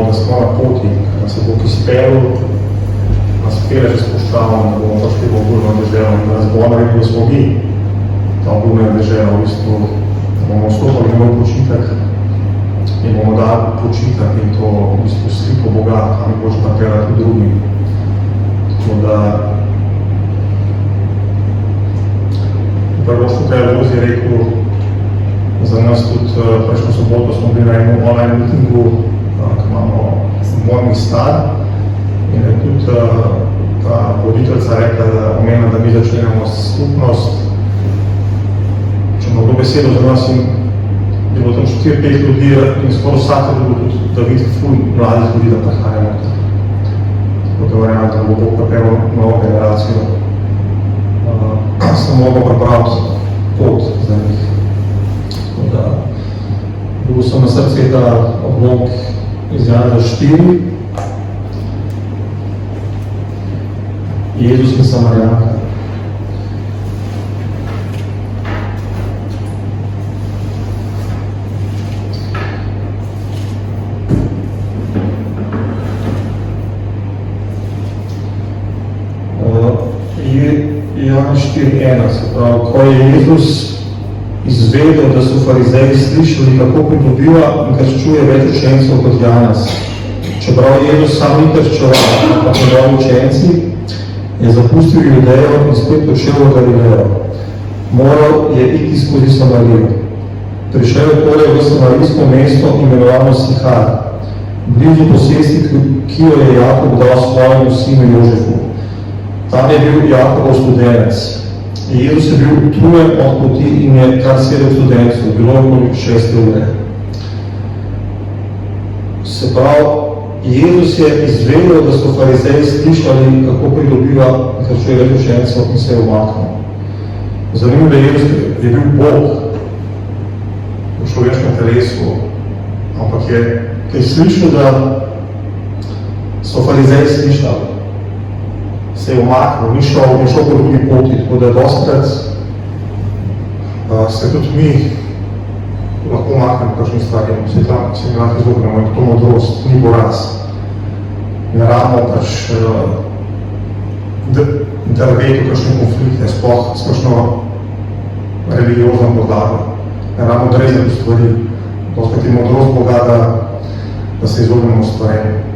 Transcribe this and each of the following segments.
da smo na poti, da se Bog izpelil, nas pele že spuščavamo, da bomo prišli v obljubno deželo in da nas bo naredil, da smo mi ta obljubna dežela, v bistvu, da bomo vstopali v njegov počitek in bomo dali počitek in to v bistvu sliko Boga, kam boš napeljati drugim. Tako da prvo, što kaj Lozi je rekel, za nas tudi prejšnjo soboto smo bili na enem online meetingu, ki imamo Morning Star, in je tudi ta voditeljca rekla, da omenila, da mi začnemo skupnost. Če ima kdo besedo za nas, in je bilo tam 4-5 ljudi in skoro vsake bilo tudi, da vidi ful mladih ljudi, da prihajamo. Tako da verjamem, da bo Bog pripeljal novo generacijo. Samo mogel pripraviti pot za njih. Tako da bil sem na srce ta odlomk iz Jana 4. Jezus in Samarijanka. Jan 4.1, se pravi, ko je Jezus izvedel, da so farizeji slišali, kako pridobiva in krščuje več učencev kot Janez. Čeprav Jezus sam ni krščeval, ampak njegovi učenci, je zapustil Judejo in spet počel v Galilejo. Moral je iti skozi Samarijo. Prišel je torej v samarijsko mesto imenovano Sihar, blizu posesti, ki jo je Jakob dal svojemu sinu Jožefu. Tam je bil Jakobov studenec. Jezus je bil utrujen od poti in je kar sedel studencev, bilo je okoli 6 ure. Se pravi, Jezus je izvedel, da so farizeji slišali, kako pridobiva in krščuje več učencev in se je umaknil. Zanimivo, da Jezus je bil Bog v človeškem telesu, ampak je slišal, da so farizeji slišali. Se je umaknil, ni šel po drugi poti, tako da dostkrat se tudi mi lahko umaknemo kakšni stvari, se mi lahko izognemo in to modrost ni poraz. Ne rabimo pač interveti v kakšne konflikte, sploh s kakšno religiozno podlago. Ne rabimo drezati stvari, dostkrat je modrost Boga, da se izognemo stvarem.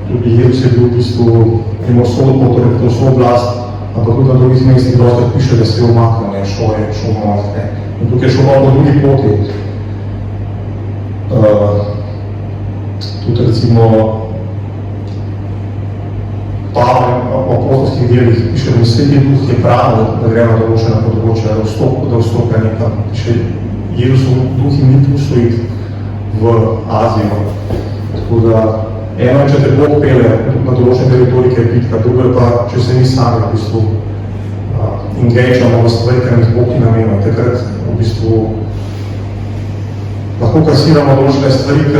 Tudi Jezus je bil v bistvu, imel vso oblast, ampak tudi na drugih mestih dostkrat piše, da se je umaknil, ne, šel moliti. In tukaj je šel malo po drugi poti. Tudi recimo Pavel v apostolskih delih piše, da Sveti Duh je branil, da gre na določena področja, da vstope nekam. Piše, Jezusov Duh jim ni pustil iti v Azijo. Tako da eno je, če te Bog pele na določene teritorije, je bitka, drugo je pa, če se mi sami v bistvu engagamo v stvari, kar jih Bog namenja. Takrat v bistvu lahko kasiramo določene stvari, ki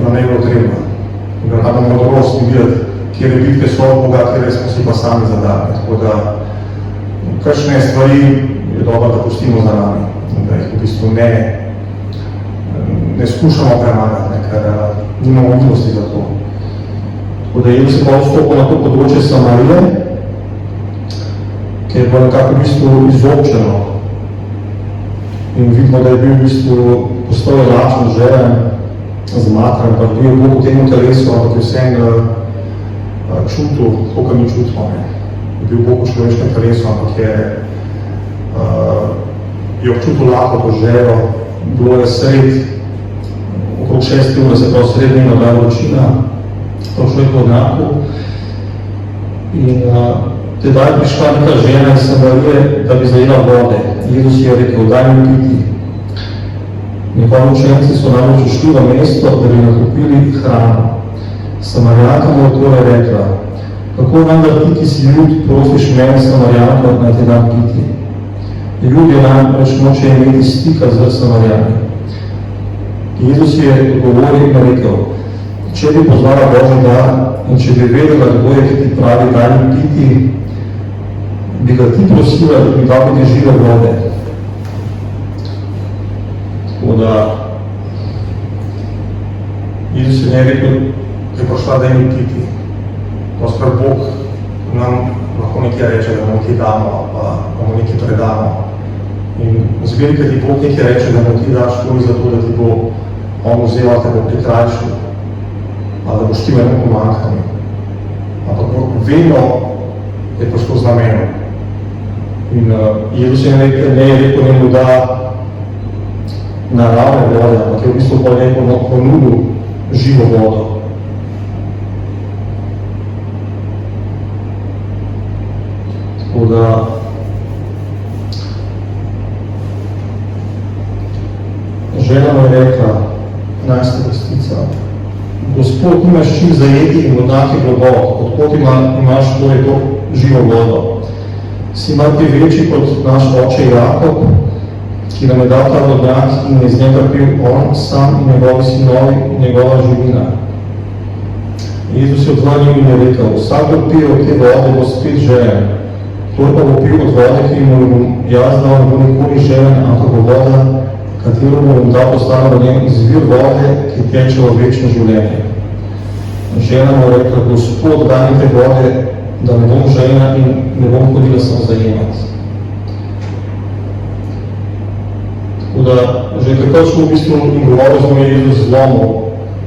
nam ne bilo treba. Da rabimo modrost in videti, kjer je bitke so Boga, kjer smo si pa sami zadali. Tako da kakšne stvari je dobro, da pustimo za nami, da jih v bistvu ne skušamo premagati, ker nimamo milosti za to. Tako da Jezus je pa vstopil na to področje Samarije, ki je bilo nekako v bistvu izobčeno. In vidimo, da je bil v bistvu postal lačen, želen, zmatran, pa bil je Bog v tem telesu, ampak je vsem čutil, to, kar mi čutimo. Je bil Bog v človeškem telesu, ampak je občutil lakoto, željo, bilo je sred, okrog 6 ure, se pravi srednjega, da je vročina, prišlo je podnako. In tedaj je prišla neka žena iz Samarije, da bi zajela vode. Jezus je rekel, daj mi piti. Njegovi učenci so namreč šli v mesto, da bi nakupili hrano. Samarijanka mu je torej rekla, kako vendar ti, ki si ljud, prosiš mene Samarijanko, naj te dam piti. Ljudje namreč noče imeti stika z Samarijani. Jezus je odgovoril in rekel, če bi poznala Božji dar in če bi vedela, kdo je, ki ti pravi, daj mi piti, bi ga ti prosila, da mi da biti žive vode. Tako da Jezus je njej rekel, da je prišla, da ni piti. Doskrat Bog nam lahko nekaj reče, da mu nekaj damo, pa da mu nekaj predamo. In zbiri, kad ti Bog nekaj reče, da mu ti daš tudi zato, da ti bo on vzel, da te bo prikrajšil, ali da boš ti v enem pomanjkanju. Ampak vedno je prišlo z namenom. In Jezus je rekel njemu, da naravne vode, ampak je v bistvu pa njemu ponudil živo vodo. Tako da žena mu je rekla, 11. vrstica, Gospod, imaš čim zajeti in vodnati globok, odkot imaš tvoje to živo vodo. Si mar ti večji kot naš oče Jakob, ki nam je dal ta vodnjak in iz njega pil on sam in njegovi sinovi in njegova živina. Jezus je odvrnil in je rekel, vsak bo pil od te vode, bo spet željen. Kdor pa bo pil od vode, ki mu bom jaz dal, ne bo nikoli željen, ampak bo voda, katero bom dal, postala v njem izvir vode, ki teče v večno življenje. Žena mu je rekla, Gospod, daj mi te vode, da ne bom željena in ne bom hodila samo zajemati. Tako da, že takrat smo v bistvu in govorili smo, je Jezus zlomil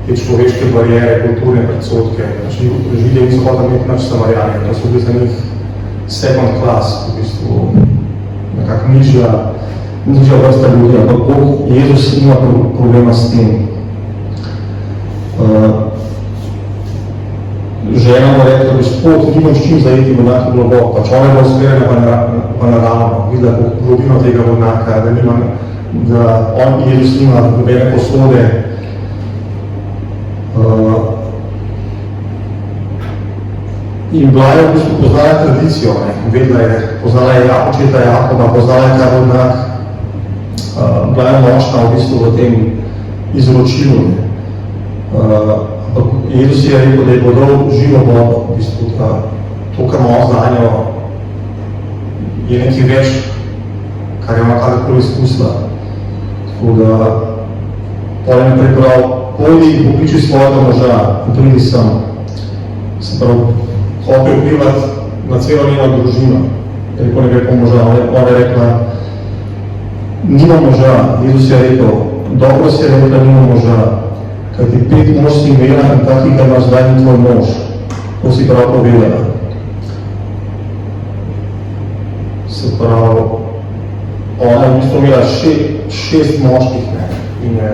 te človeške barijere, kulturne predsodke. Židje niso hodili imeti naš Samarjani, to so bili za njih second class, v bistvu nekako nižja vrsta ljudi, ampak Bog, Jezus ima problema s tem. Žena mu je rekla, Gospod, nimam s čim zajeti vodnjak globok, pač ona je bila usmerjena pa naravno, videla globino tega vodnjaka, da on Jezus nima nobene posode. In bila je v bistvu poznala tradicijo, vedela je, poznala je očeta Jakoba, poznala je ta vodnjak, bila je močna v bistvu v tem izročilu. Jezus je rekel, da je podal živo vodo, v bistvu to, kar ima znanjo, je nekaj več, kar je ona kadarkoli izkusila. Tako da, potem je priprav, pojdi in pokliči svojega moža in pridi sem. Se pravi, hotel vplivati na celo njeno družino. Je rekel, ne gre po moža. Ona je rekla, nima moža. Jezus je rekel, dobro si je rekla, nima moža. Kaj ti 5 mož si imela in takih, kar imaš zdaj ni tvoj mož. To si prav povedala. Se pravi, ona je v bistvu imela 6 moških, in je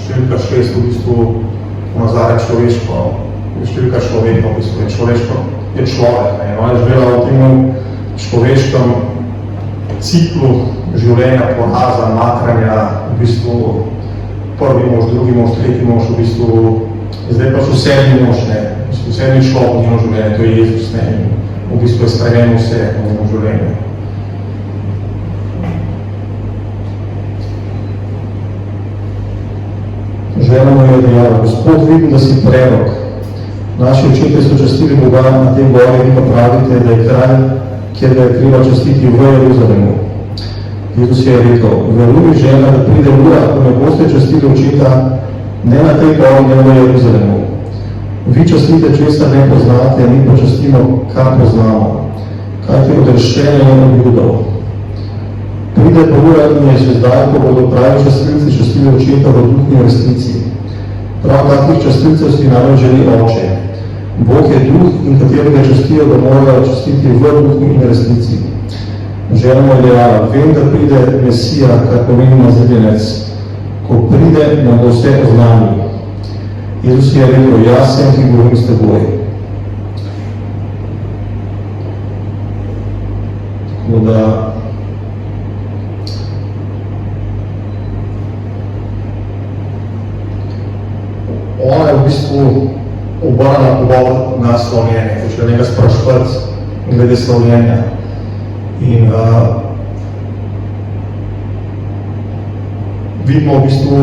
številka 6 v bistvu nazare človeško, številka človeka, v bistvu je človeško, je človek. Ona je živela v tem človeškem ciklu življenja, poraza, matranja, v bistvu prvi mož, drugi mož, tretji mož, v bistvu zdaj pač v 7. mož, v 7. šlop v njeno življenje, to je Jezus, v bistvu je spremenil vse v njeno življenje. Žena mu je dejala, Gospod, vidim, da si prerok. Naši očetje so častili Boga na tem gori, vi pa pravite, da je kraj, kjer ga je treba častiti v Jeruzalemu. Jezus je rekel, veruj žena, da pride ura, ko ne boste častili očeta, ne na tej gori, ne v Jeruzalemu. Vi častite, česa ne poznate, mi pa častimo, kar poznamo. Kaj ti odrešenje je od Judov. Pride pa ura in je že zdaj, ko bodo pravi častilci častili očeta v duhu in resnici. Prav takih častilcev si namreč želi oče. Bog je duh, in katerega častijo, da morajo častiti v duhu in resnici. Žena mu je dejala, vem, da pride Mesija, kar pomeni nazredenec. Ko pride, nam bo vse oznanil. Jezus je rekel, jaz sem, ki govorim s teboj. Tako da ona je v bistvu obrnila pogovor na slovljenje, hoče nekaj sprašvati glede slovljenja. In vidimo v bistvu,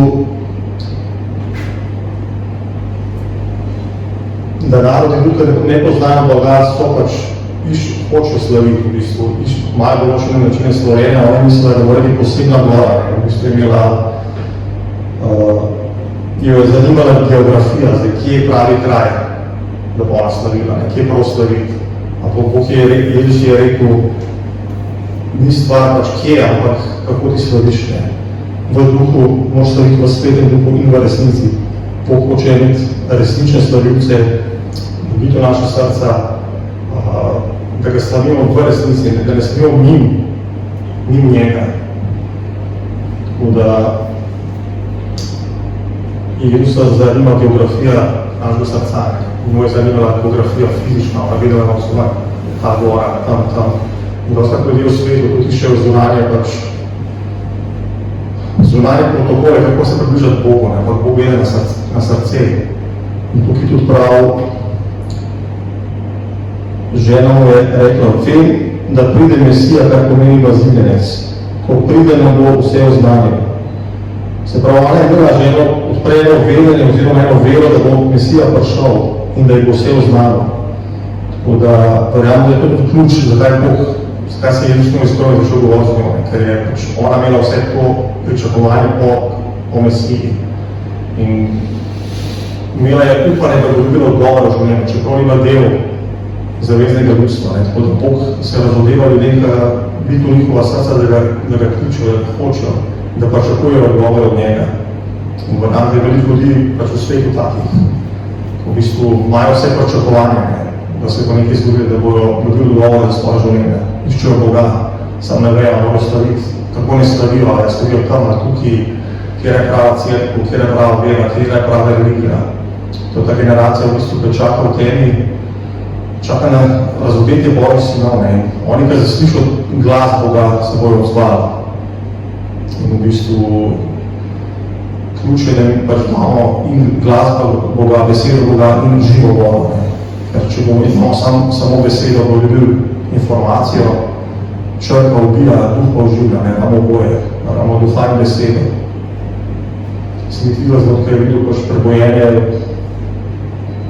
da narodi tukaj ne poznajo Boga, so pač hoče slaviti v bistvu, imajo določene načine slovljenja, oni mislijo, da mora biti posebna gora, v bistvu je imela jo je zanimala geografija, zdaj kje je pravi kraj, da bo ona slavila, kje je prav slaviti. Ampak Bog Jezus je rekel, ni stvar pač kje, ampak kako ti slaviš, ne. V duhu, moraš slaviti v svetem duhu in v resnici. Bog hoče imeti resnične slavljivce, dobiti v naša srca, da ga slavimo v resnici, da ne slavimo mimo njega. Tako da je Jezusa zanima geografija našega srca, njo je zanimala geografija fizična, ona videla na vzgled, ta gora, tam. In dosta ljudi v svetu, tudi še v zunanje, pač zunanje protokole, kako se približati Bogu, ne, ampak Bog gleda na srce. In tukaj tudi prav, žena mu je rekla, vem, da pride Mesija, kar pomeni baziljenec. Ko pride, nam bo vse oznanil. Se pravi, ona je imela ženo odprejeno vedenje oziroma eno vero, da bo Mesija prišel in da ji bo vse oznanil. Tako da verjamem, da je to tudi ključ, zakaj Bog, zakaj se je Jezus njo izkrojno začel govoriti z njo, ker je pač ona imela vse to pričakovanje po Mesiji. In imela je upanje, da bo dobila odgovor v življenju, čeprav ima del zaveznega ljudstva. Tako da Bog se razodeva ljudem, da biti v njihova srca, da ga kličejo, da hočejo, da pričakujejo odgovor od njega. In verjamem, da je veliko ljudi pač v svetu takih, v bistvu imajo vse pričakovanje, da se bo nekaj zgodilo, da bodo dobili odgovor za svoje življenje. Iščejo Boga, sam ne vejo, morajo slaviti, kako ne slavijo, ali slavijo tam, tukaj, kjer je prava cerkev, kjer je prava vera, kjer je prava religija. To je ta generacija, v bistvu, ki čaka v temi, čaka na razodetje Božjih sinov. Oni, ki zaslišijo glas Boga, se bojo odzvali. In v bistvu ključ je, da pač imamo in glas Boga, besedo Boga in živo Boga. Ker če bomo imel samo besedo, bo dobil informacijo, človek pa ubija, duh pa oživlja, imamo oboje, imamo duha in besedo. Sem videla zelo, ker je videl pač prebojenje,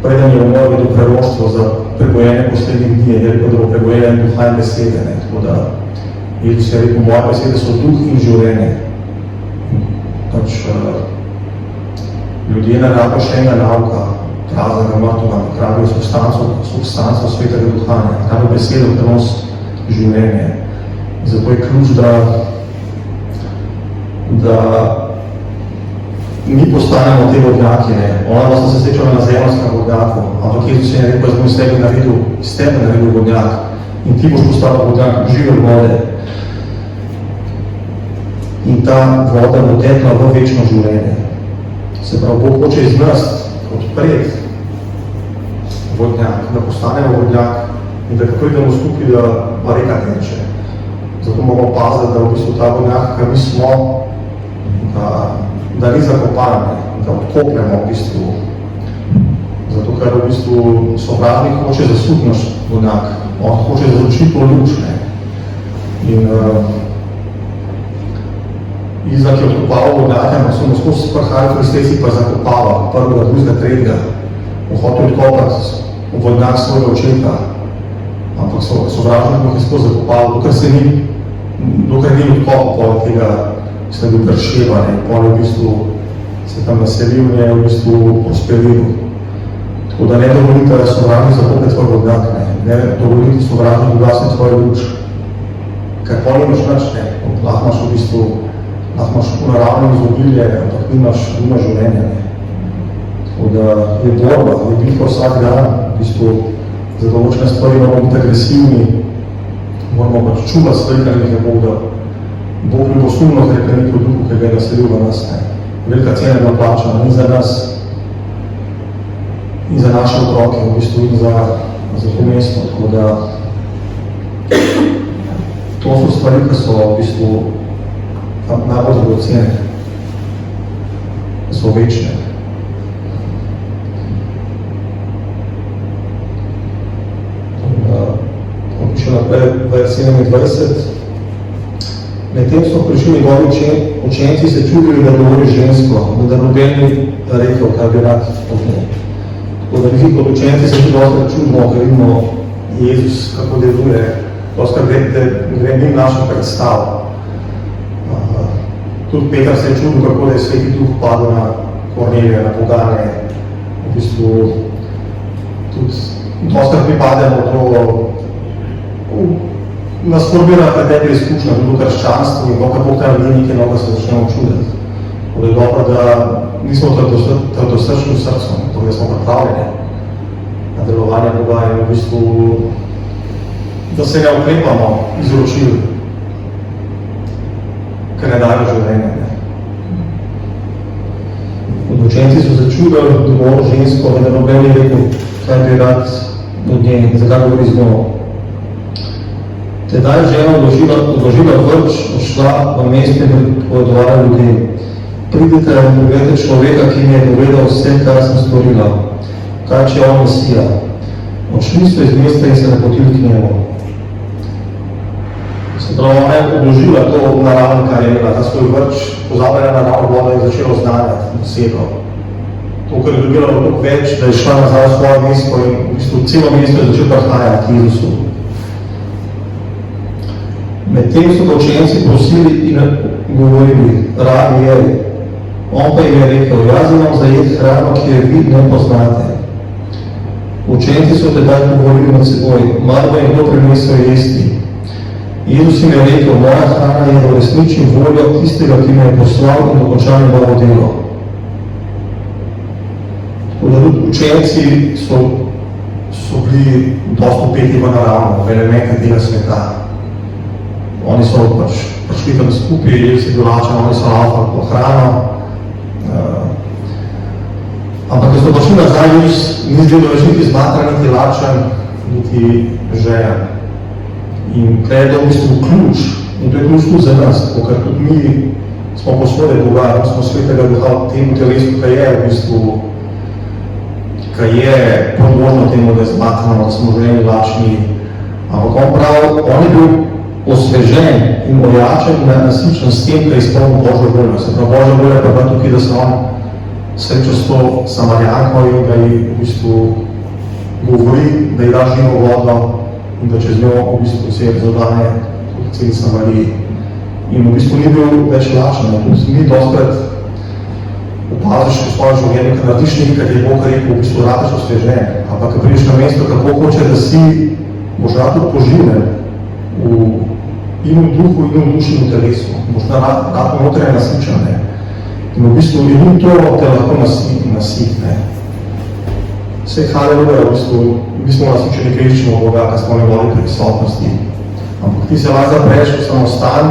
preden je umor videl preroštvo za prebojenje poslednjih dni, je rekel, da bo prebojenje duha in besede. Tako da Jezus je rekel, moje besede so duh in življenje. Pač ljudje ne rabijo še enega nauka, raznega mrtvega, rabijo substanco svetega duhanja, rabijo besedo, prenos življenje. Zato je ključ, da mi postanemo te vodnjaki. Ona vas se srečala na zemljskem vodnjaku, ampak Jezus je rekel, da bom iz tebe naredil vodnjak in ti boš postal vodnjak žive vode. In ta voda bo tekla v večno življenje. Se pravi, Bog hoče iz nas odpreti vodnjak, da postanemo vodnjak in da kako idemo skupaj, da reka teče. Zato moramo paziti, da v bistvu ta vodnjak, kar mi smo, da ni zakopan, da odkopljamo v bistvu. Zato, ker v bistvu sovražnik hoče zasutiti naš vodnjak, on hoče zaučiti to luč. In Izak je odkopaval vodnjake, ampak so mu skozi sprhali kristeci pa zakopava, prvega, drugega, tretjega. Hotel odkopati vodnjak svojega očeta, ampak sovražnik je skozi zakopaval, dokaj ni odkopal tega, ki se je bil Berševa, pol je v bistvu se tam naselil in je v bistvu prosperil. Tako da ne dovolite, da sovražnik zakope tvoj vodnjak, ne dovolite sovražnik ugasniti tvojo luč. Ker pol imaš nič, lahko imaš v bistvu imaš naravno izobilje, ampak nimaš življenja. Tako da je borba, je bitka vsak dan, v bistvu za določene stvari moramo biti agresivni, moramo pač čuvati stvari, kar jih je Bog dal. Bog mi bo sumno hrepeniti v duhu, ki ga je naselil v nas. Velika cena je bila plačana in za nas, in za naše otroke, v bistvu in za to mesto. Tako da to so stvari, ki so v bistvu najbolj dragocene, so večne. Piše naprej, vers 27. Medtem so prišli njegovi učenci se čudili, da govori žensko, da noben ni rekel, kaj bi rad povedal. Tako da mi kot učenci se tudi dosta čudimo, ker vidimo Jezus, kako deluje, dosta gre njim našo predstavo. Tudi Petar se je čudil, kako da je Sveti Duh padel na Kornelija na pogane, v bistvu tudi dostakrat pripademo do nas formira pretekle izkušnje, tudi v krščanstvu in kako Bog tam ni nekaj novega, se začnemo čuditi. Tako je dobro, da nismo trdosrčni v srcu, tako da smo pripravljeni na delovanje Boga in v bistvu, da se ne oklepamo izročil, ker ne dajo življenja. Učenci so začudili domov žensko, da noben je rekel, kaj bi rad od nje, zakaj govori z njo. Tedaj je žena odložila vrč, odšla v mesto in povedovala ljudem. Pridite in pogledajte človeka, ki mi je povedal vse, kar sem storila. Kaj če je on Mesija? Odšli so iz mesta in se napotili k njemu. Se pravi, ona je odložila to naravno, kar je imela, ta svoj vrč, pozabila na naravno vodo in začela oznanjati osebo. To, kar je dobila toliko več, da je šla nazaj v svoje mesto in v bistvu celo mesto je začela prihajati k Jezusu. Medtem so ga učenci prosili in govorili, rabi je. On pa jim je rekel, jaz imam zajet hrano, ki je vi ne poznate. Učenci so tedaj govorili med seboj, malo je kdo prinesel jesti. Jezus jim je rekel, moja hrana je, da resničim voljo tistega, ki me je poslal in dokončal njegovo delo. Učenci so bili dosti upeti v naravno, v elemente tega sveta. Oni so prišli tam skupaj, Jezus je bil lačen, oni so laufali po hrano. Ampak, ko so prišli nazaj, Jezus ni zdelo več niti zmatran, niti lačen, niti žejen. In tukaj je to v bistvu ključ, in to je ključ tudi za nas, ker tudi mi smo posvode Boga, smo svetega duha v tem telesu, kaj je v bistvu, kaj je podložno temu, da je zmatrano, da smo željeni lačni. Ampak on prav, on je bil osvežen in ojačen in nasičen s tem, kaj je izpolnil Božjo voljo. Se pravi, Božja volja pa tukaj, da se on sreča s to Samarjanko in da ji v bistvu govori, da ji da živo vodo in da čez njo v bistvu vse zadane tudi celi Samariji. In v bistvu ni bil več lačen. Tudi mi dostkrat opaziš v svojem življenju, kad narediš nekaj, kad je Bog rekel, v bistvu rataš osvežen. Ampak, kad prideš na mesto, kako hoče, da si boš rad tudi poživljen in v duhu, in v duši, in v telesu. Boš rad notranje nasičen. In v bistvu in to te lahko nasitne. Vse haleluja, v bistvu, mi smo nasičeni, kaj iščemo Boga, kad smo njegovi prisotnosti. Ampak ti se vas zapreš v samostan,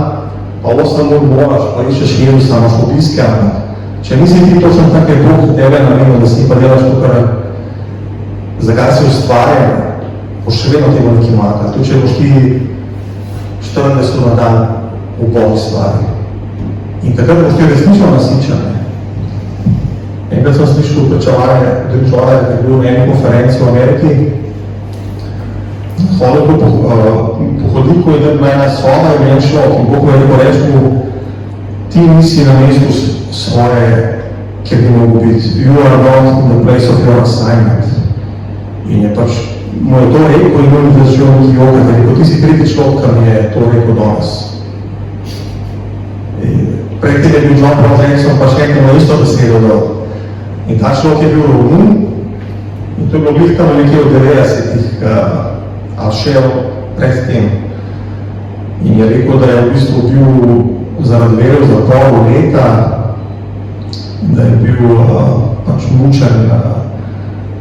pa 8 ur moraš, pa iščeš Jezusa, imaš obiske, ampak če nisi ti točno tak je Bog tebe namenil, da si pa delaš to, kar zakaj si ustvarjen, boš še vedno temu nekaj manjka. Tudi če boš ti 40 na dan v Bogu stvari. In takrat boš ti resnično nasičen. Enkrat sem slišal pričevanje, da je bil na eni konferenci v Ameriki, hodil po hodniku in bila ena soba in en človek in Bog je rekel mu, ti nisi na mestu svoje, kjer bi mogo biti. You are not in the place of your assignment. In je pač, mu je to rekel in on je zaživel neki joga, da je rekel, ti si tretji človek, kar mi je to rekel danes. Prej tega je bil John Paul Jackson, pač nekaj na isto besedo dal. In ta človek je bil Romun in to je bilo glihkano nekaj od 90-ih, ali še pred tem. In je rekel, da je v bistvu bil zaradi vere v zaporu leta, da je bil pač mučen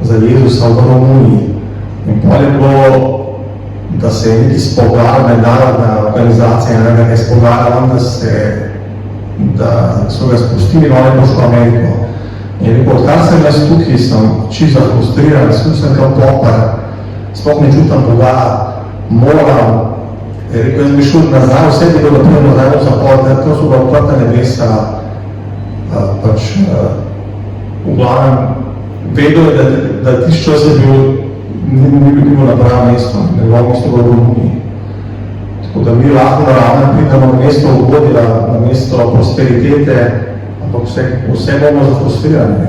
za Jezusa v Romuniji. In pol je bilo, da se je neki spogledal, mednarodna organizacija, da je spogledal, da so ga spustili, no je pošlo v Ameriko. In je rekel, odkar sem jaz tukaj, sem čisto frustriran, sem kao popar, sploh ne čutam Boga, moram. Je rekel, jaz bi šel nazaj, vse bi bilo naprimer nazaj v zapor, da to so ga odprta nebesa, pač v glavnem vedel je, da tiš čas je bil, ni bil na pravem mestu, njegovo mesto bilo v Romuniji. Tako da mi lahko naravno pridemo na mesto ugodja, na mesto prosperitete, ampak vse bomo zafrustrirani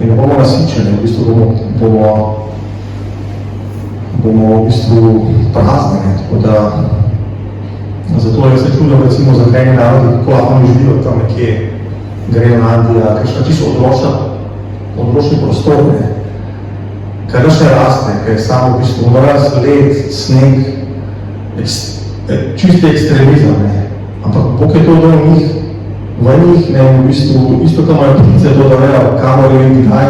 in ne bomo nasičeni, v bistvu bomo v bistvu prazneni. Tako da zato jaz se čudam, recimo za eni narodi, kako lahko mi živijo tam nekje Grenlandija, kakšna čisto odročni prostor, kar še raste, ker je samo v bistvu mraz, led, sneg, čisti ekstremizem, ampak Bog je to dal v njih, v bistvu, isto, ko imajo ptice to davejo, kamor je in kaj,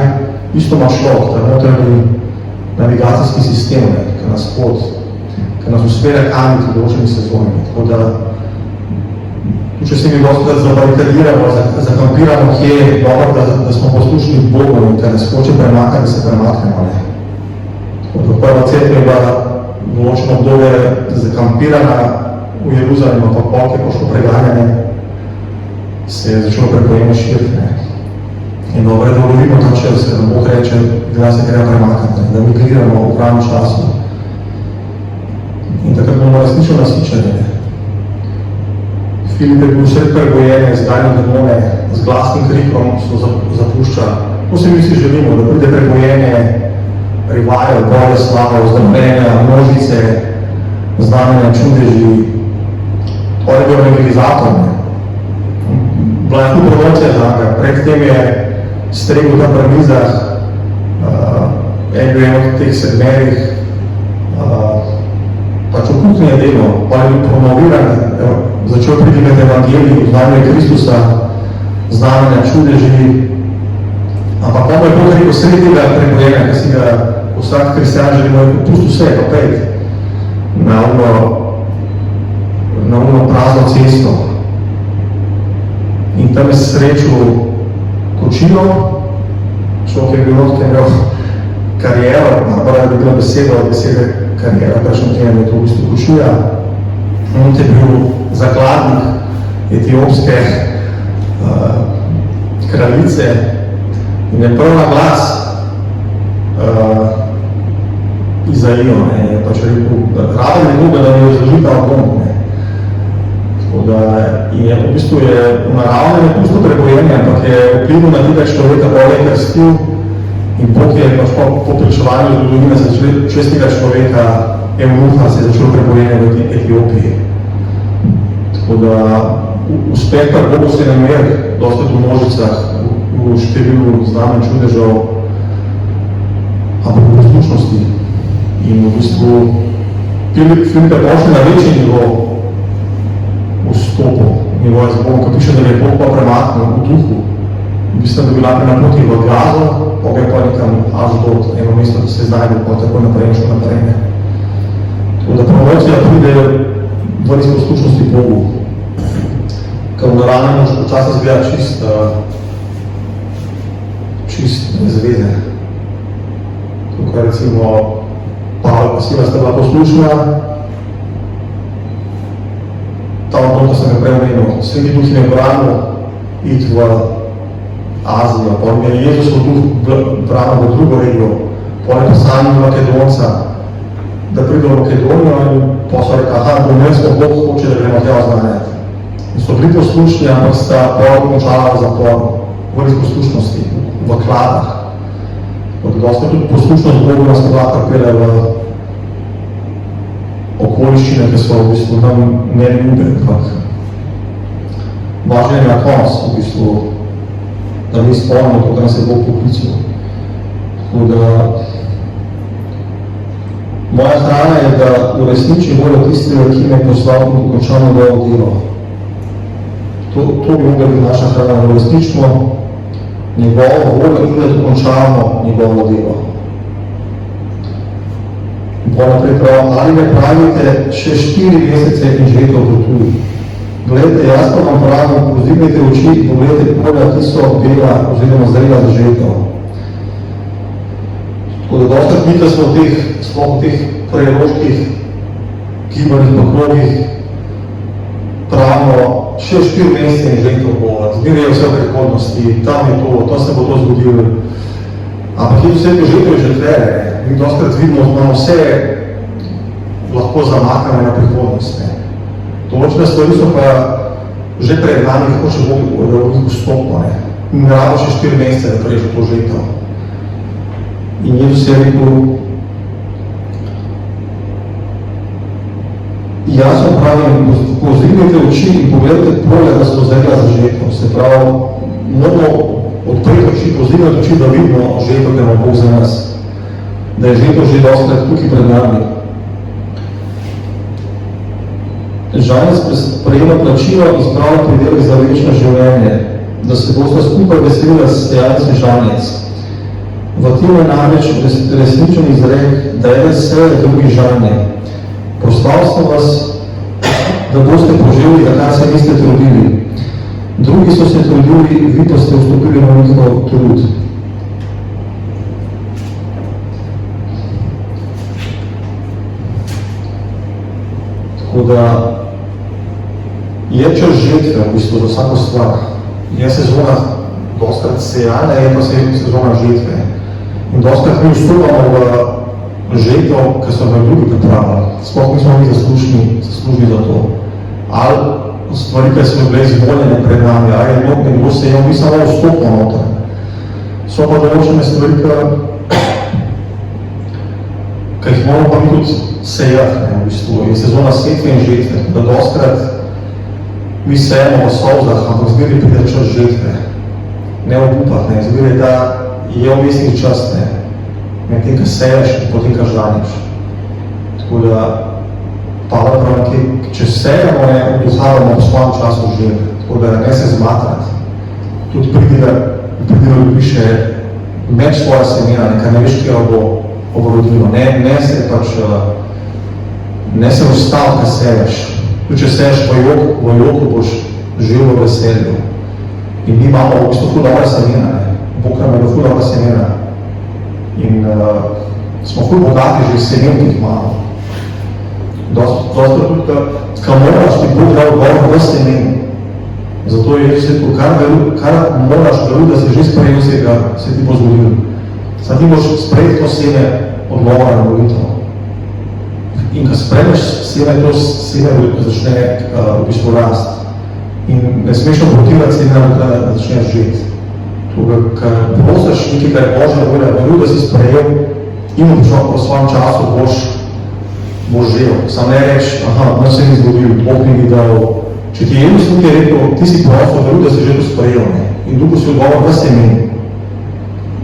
isto ima šlok, ta notranji navigacijski sistem, ki nas usmerja kamiti v določeni sezoni. Tako da, če se mi dostakrat zabarikadiramo, zakampiramo, kje je dobro, da smo poslušni Bogu in da nas hoče premakati, da se premaknemo. Tako da prva cerkev je bila določeno obdobje zakampirana v Jeruzalemu, pa polk je pošlo preganjanje, se je začelo prekojeno širiti. In dobro je, da govorimo ta čas, da Bog reče, da se treba premakati, da migriramo v pravem času. In takrat bomo resnično nasičeni. Filip je bil vse pregojene, zgajne demone, z glasnim krikom so zapuščali. To se mi vsi želimo, da pride pregojene, rivaje, bolje slavo, zdravljenja, množice, znamenja, čudeži. To je bil evangelizator. Bila je tu promocija za njega. Pred tem je stregel tam pri mizah, bil od teh sedmerih, pač v kuhinje delo, pa je bil promoviran, začel pridigati evangelij, znamenje Kristusa, znamenja, čudeži, ampak on je Bog rekel sredi tega prebojena, ki si ga vsak kristjan želimo rekel, pusti vse, pa pejt na ono prazno cesto. In tam je srečil kočilo, človek je bil not, ki je imel kariero, pa je bila besede karijera, prejšnjem tem je to v bistvu kočija. On je bil zakladnik etiopske kraljice in je prv na glas Izaijo, je pač rekel, raven je Boga, da mi jo zloži ta dom. In je v bistvu naravno je pusto prebojenje, ampak je vplivil na tega človeka, bolj je krstil in Bog je pač po pričevanju zgodovine začel čestnega človeka, Eunuha, se je začelo prebojenje v Etiopiji. Tako da uspeh pa Bogu se je namer, dosti v množicah, v številu znamen čudežev, ampak v poslušnosti. In v bistvu Filip je pošli na večji nivo vstopil, nivoje z Bogom, ko piše, da je Bog pa premaknil v duhu. V bistvu da bi bila na poti v Gazo, Bog je pa nekam Aždod, eno mesto, da se znajde, pa tako naprej in šlo naprej. Tako da promocija pride v res poslušnosti Bogu. Ker v naravnem mož počasno zgleda čist nezveze. Tukaj recimo Pavel pa Sila sta bila poslušna, ta odnota sem ga prej omenil, Sveti Duh je branil iti v Azijo, potem je Jezus Duh branil v drugo regijo, potem pa sami Makedonca, da pride v Makedonijo in posla reka, aha, Bomensko Bog hoče, da gremo tja oznanjati. In so bili poslušni, ampak sta potem končala v zaporu, v res poslušnosti, v kladah. Dosta tudi poslušnost Bogu nas lahko pripelje v okoliščine, ki so v bistvu nam neljube, ampak važno je na konc, v bistvu, da mi spomnimo to, da nas je Bog poklical. Tako da moja hrana je, da uresniči voljo tistega, ki me je poslal in dokončal njegovo delo. To bi mogla biti naša hrana, da uresničimo njegovo voljo in da dokončamo njegovo delo. Bo naprej prav, ali me pravite še 4 mesece in žeto v tuji. Glejte, jaz pa vam pravim, vzdignite oči in pogledajte polja, ki so bela oziroma zrela za žeto. Tako da dosta kmita smo v teh preroških gibanih pokrogih pravimo, še 4 mesece in žeto bo, zbirajo vse v prihodnosti, tam je to se bo to zgodilo. Ampak je vse to žeto je že tlere, mi dostakrat vidimo, da imamo vse lahko zamakane na prihodnost. Določene stvari so pa že pred nami, kako še Bog v njih vstopno. Ne rado še 4 mesece, da preže to žeto. In Jezus je rekel, jaz vam pravim, pozdignite oči in pogledajte polja, da so zrela za žeto. Se pravi, moramo odpreti oči, pozivati oči, da vidimo žeto, ker ima Bog za nas. Da je žeto že dostakrat tukaj pred nami. Žalec prejema plačilo in spravlja pridelek za večno življenje, da se boste skupaj veselila sejalec in žalec. V tem je namreč resničen izrek, da eden seje, drugi žanje. Poslal sem vas, da boste poželi, da kar se niste trudili. Drugi so se trudili, vi pa ste vstopili na njihov trud. Tako da je čas žetve v bistvu za vsako stvar. Je sezona dostakrat sejanja, je pa sezona žetve. In dostakrat mi vstopamo v žetvo, ker so nam drugi pripravili. Sploh nismo mi zaslužni za to. Ali stvari, ki so bile izvoljene pred nami, ali je nekdo sejal, mi samo vstopimo noter. So pa določene stvari, ki jih moramo pa mi tudi sejati, v bistvu. Je sezona setve in žetve, da dostakrat mi sejemo v solzah, ampak zbiri pride čas žetve. Ne obupati, ne. Zbiri, da je vmesni čas, ne. Med tem, ki seješ in potem, ki žaniš. Tako da Pavel pravi, če sejemo, ne, oduzavamo v svojem času žetve. Tako da ne se zmatrati. Tudi pridi, da dobiš meč svoja semena, nekaj ne veš, kjer bo obrodilo. Ne se ustav, kaj seješ. Tudi če seješ v joku, boš živ v veselju. In mi imamo v bistvu ful dobra semena. Bog nam je ful dobra semena. In smo ful bogati že semen, ki jih imamo. Dosta tudi, kar moraš ti Bog dal gor v semen. Zato je rekel, kar moraš verjeti, da si že sprejel se ti bo zgodil. Sad ti boš sprejeti to seme odgovora na molitev. In ko sprejmeš seme, to seme začne v bistvu rast. In ne smeš obrotirati seme, da začneš žeti. Ker prosiš nekaj, kar je Božja volja, verjeti, da si sprejel in v svojem času boš žel. Sam ne reč, ne se ni zgodil, Bog mi dal. Če ti je nekaj rekel, ti si prosil, verjeti, da si že to sprejel. In dobil si odgovor v semeni.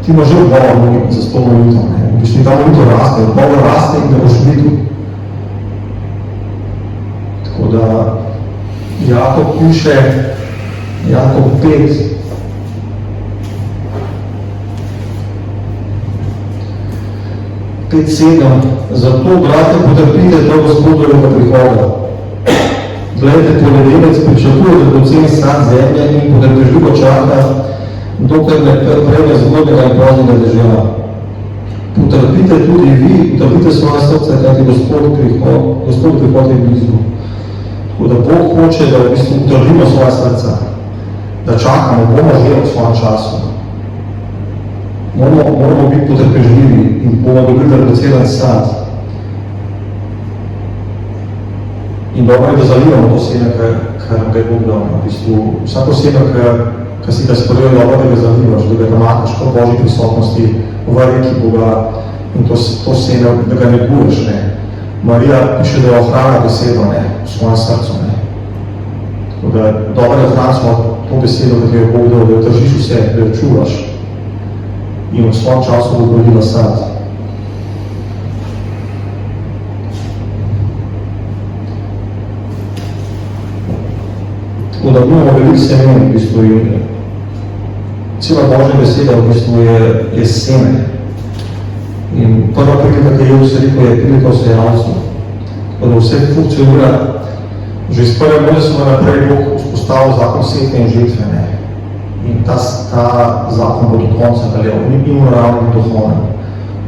Ti imaš že odgovor za to molitev. V bistvu ta molitev raste, odgovor raste in da boš videl. Tako da Jakob piše, Jakob 5, zato, brate, potrpite do Gospodovega prihoda. Glejte, ponedeljec pričakuje, da bo cel sad zemlje in potrpežljivo čaka, dokler ne prejme zgodnega in poznega dežela. Potrpite tudi vi, potrpite svoje srce, kajti Gospod prihod je blizu. Tako da Bog hoče, da v bistvu utrdimo svoje srca, da čakamo, bomo želi v svojem času. Moramo biti potrpežljivi in bomo dobili dragocenen sad. In dobro je, da zalivamo to seme, kar nam ga je Bog dal. V bistvu, vsako seme, ki si ga sprejel, je dobro, da ga zalivaš, da ga namakaš kot Božji prisotnosti v reki Boga in to seme, da ga neguješ. Marija piše, da je ohrana besedo v svojem srcu. Tako da dobro, da ohranimo to besedo, ki je Bog dal, da jo držiš vse, da jo čuvaš in v svojem času bo rodila sad. Tako da imamo veliko semen, v bistvu, in cela Božja beseda v bistvu je seme. In prva prilika, ki je vse rekel, je prilika v sejalcu. Tako da vse funkcionira, že iz prve Mojsova naprej Bog vzpostavil zakon setve in žetve. In ta zakon bo do konca veljal, ni moralni in duhovni.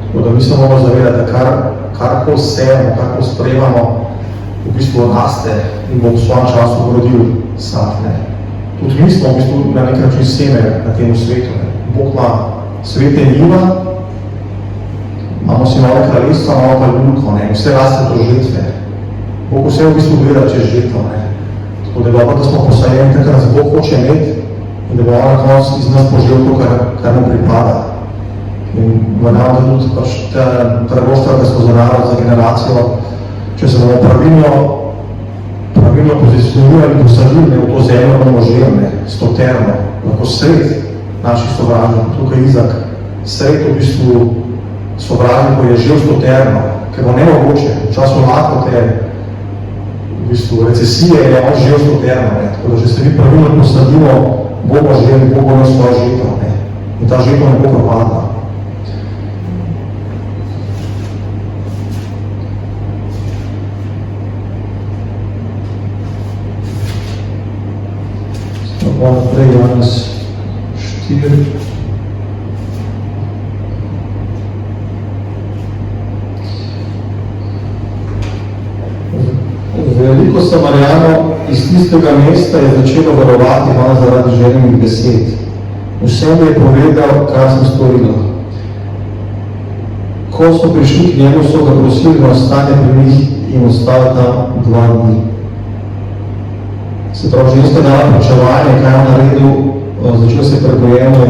Tako da mi se moramo zavedati, da karkoli sejemo, karkoli sprejemamo, v bistvu raste in bo v svojem času rodil sad. Tudi mi smo v bistvu na nek način seme na tem svetu. Bog ima svete njiva, imamo sinove kraljestva, imamo pa ljudko, vse raste do žetve. Bog vse v bistvu gleda čez žetvo. Tako da je dobro, da smo posajeni, kar nas Bog hoče imeti, in da bo on na koncu iz nas požel to, kar mu pripada. In verjamem, da tudi ta prvoštra, ki smo za narod, za generacijo, če se bomo pravilno pozicionirali in posadili v to zemljo, bomo želili s to termo, lahko sred naših sovražnikov, tukaj Izak, sred v bistvu sovražnikov je živ stoterno, ker bo nemogoče, v času lakote, v bistvu recesije je on živ stoterno, tako da če se mi pravilno posadimo, bomo živeli, Bog bo na svojo žitev, in ta žitev ne bo propadla. Naprej Johannes 4. Veliko Samarijanov iz tistega mesta je začelo varovati malo zaradi željenih besed. Vsem je povedal, kar sem storila. Ko so prišli k njemu, so ga prosili, da ostane pri njih in ostali tam 2 dni. Se pravi, ženska dala pričevanje, kaj je naredil, začelo se prebojeno,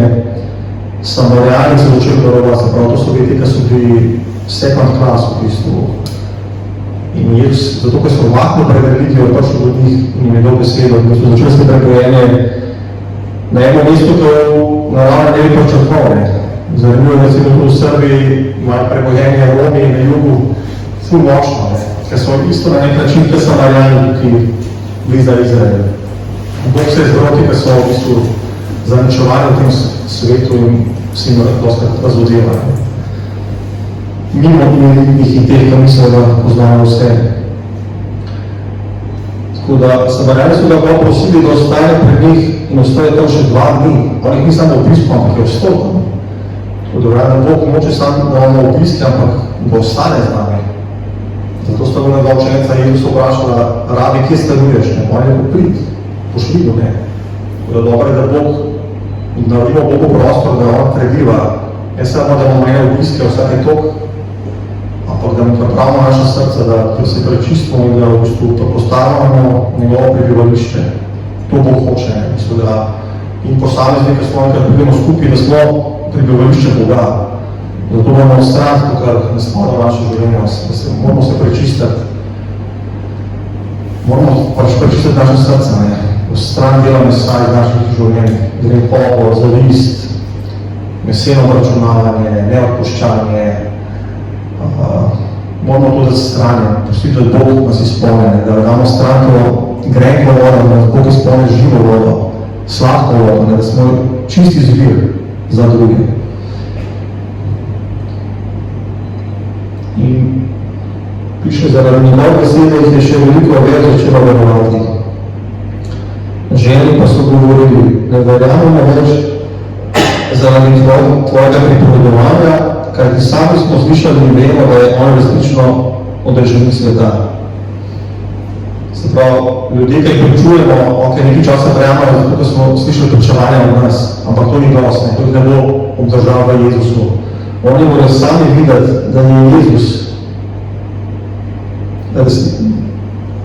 Samarijani so začeli varovati, se pravi, to so ljudje, ki so bili second class v bistvu. In zato, ker so lahko pred religijou prišli do njih in jim je dal besedo, in so začeli se prebojeno na eno mesto, ki je naravno ne bi pričakoval. Zanimivo je, recimo v Srbiji imajo prebojenje Romi na jugu ful močno, ker so isto na nek način, ker Samarijani, ki bili za Izrael. Bog se je zbroti, ker so v bistvu zaničevali v tem svetu in vsi doskrat razvodevali. Mimo njih in teh, ki mislijo, da poznamo vse. Tako da Samarijani so ga bolj prosili, da ostane pred njih in ostane tam še 2 dni. On jih ni samo obisko, ampak je ostal tam. Tako da Bog moče samo da on obiske, ampak da ostane z nami. Zato sta bila dva učenica Jezusa vprašala, rabi, kje stanuješ? On je poprit, pošli do ne. Dobro je, da Bog, naredimo Bogu prostor, da on prebiva. Ne samo, da imamo ene obiske vsake tok, ampak da mu pripravimo naše srce, da se prečistimo in da v bistvu postavimo njegovo prebivališče. To Bog hoče, mislim, da in posameznike smo, kar pridemo skupaj, da smo prebivališče Boga. Zato moramo stran, kar ne spada v naše življenje, moramo se prečistiti. Moramo pač prečistiti naše srce, stran dela mesa iz naših življenj, grehovo, zavist, meseno računavanje, neodpuščanje. Moramo to dati stranje, pustiti, da Bog nas izpolne, da damo stran to grenko vodo, da nas Bog izpolne živo vodo, sladko vodo, da smo čisti zvir za druge. In piše, zaradi njegov besede jih je še veliko več začelo verovati. Ženi pa so govorili, ne verjamemo več zaradi tvojega pripovedovanja, kajti sami smo slišali in vemo, da je on resnično odreženik sveta. Se pravi, ljudje, ki jih pričujemo, ok, nekaj časa verjamemo, zato ker smo slišali pričevanja od nas, ampak to ni dosti, to ne bo obdržal v Jezusu. Oni morajo sami videti, da je Jezus.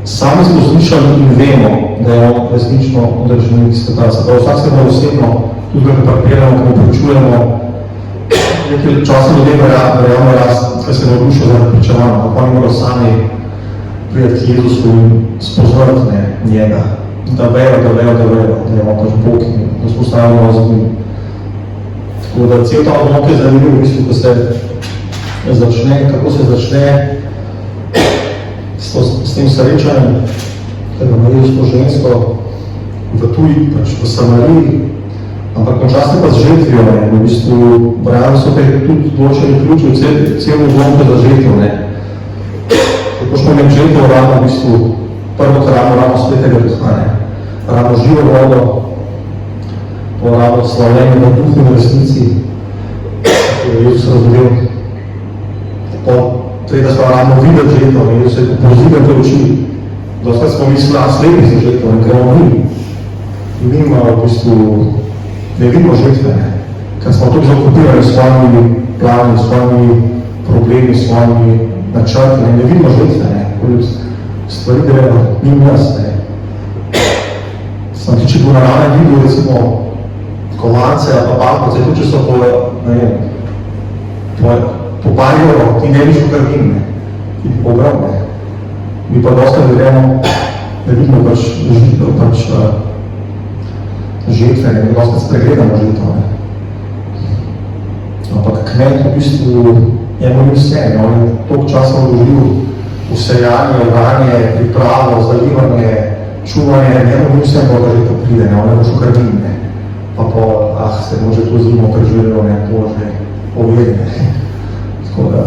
Sami smo slišali in vemo, da je on resnično odreženik sveta. Se pravi, vsak se bo osebno, tudi ga preparpiramo, ko mu pričujemo, nekaj časa ljudje verjamo rast, kaj se navdušijo za pričevanje, ampak oni morajo sami prijeti k Jezusu in spoznati njega. Da vejo, da je on pač Bog in da spostavljamo z njim. Tako da cel ta odlok je zanimiv, v bistvu, ko se začne, kako se začne s tem srečanjem, ker ima Jezus žensko v tuji, pač v Samariji, ampak konča se pa z žetvijo, v bistvu, brali so te tudi določeni ključi v celo zlomke za žetvijo, Tako smo imeli žetvijo ramo, v bistvu, prvo, kar ramo svetega duha, ramo živo vodo, to ramo slavljenje v duhu in resnici, ki je Jezus razdelil. Da smo ramo videti žetvo in Jezus je poziven te oči. Doskrat smo mislili, slepi za žetvo, ker on ni. Mi ima v bistvu, ne vidimo žetve, ker smo tudi zakupirali s svojimi plani, s svojimi problemi, s svojimi načrti, ne vidimo žetve, stvari grejo mimo nas. Sam ti, če bo naravne videl, recimo, kovance, pa balkovce, tudi če so po barjero, ti ne viš v krvim, ti bi pobral, Mi pa dosta vedemo, da vidimo pač žetve, ne, dosti spregledamo žetvo, ne. Ampak kmet v bistvu njemu ni vse, ne, on je toliko časa vložil v sejanje, oranje, pripravo, zalivanje, čuvanje, njemu ni vse, da žetva pride, ne, on je boš ukradil, ne. Pa se može to zimo preživelo, ne, to že povedi, ne. Tako da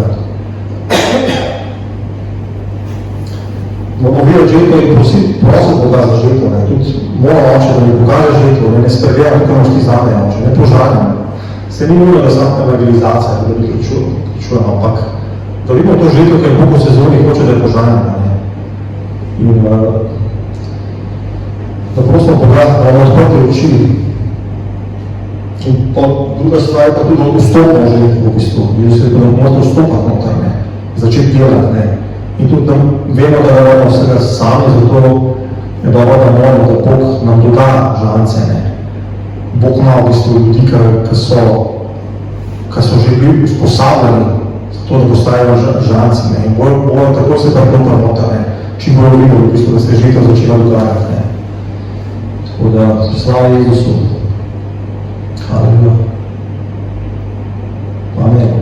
bomo videli žetvo in prosil Boga za žetvo, ne, tudi mora oče, da mi pokaže žetvo, ne skrbjamo, kako imaš ti zame oče, ne požarjamo. Se ni nujno, da znam evangelizacija, da bi ključujemo, ampak da vidimo to žetvo, ker Bog v sezoni hoče, da je požarjamo, ne. In da prosimo Boga, da bomo odprti oči. In druga stvar je pa tudi vstopno žetvo v bistvu, da morate vstopati noter, ne, začeti delati, ne. In tudi vemo, da moramo vsega sami, zato je dobro, da moramo, da Bog nam doda žance, ne. Bog ima v bistvu ljudi, ki so že bili usposabljeni, zato da postajajo žanci, ne. In bojo tako se pripompa noter, ne, čim bojo videli, v bistvu, da ste žitev začela dogajati, ne. Tako da, slava Jezusu. Halleluja. Amen.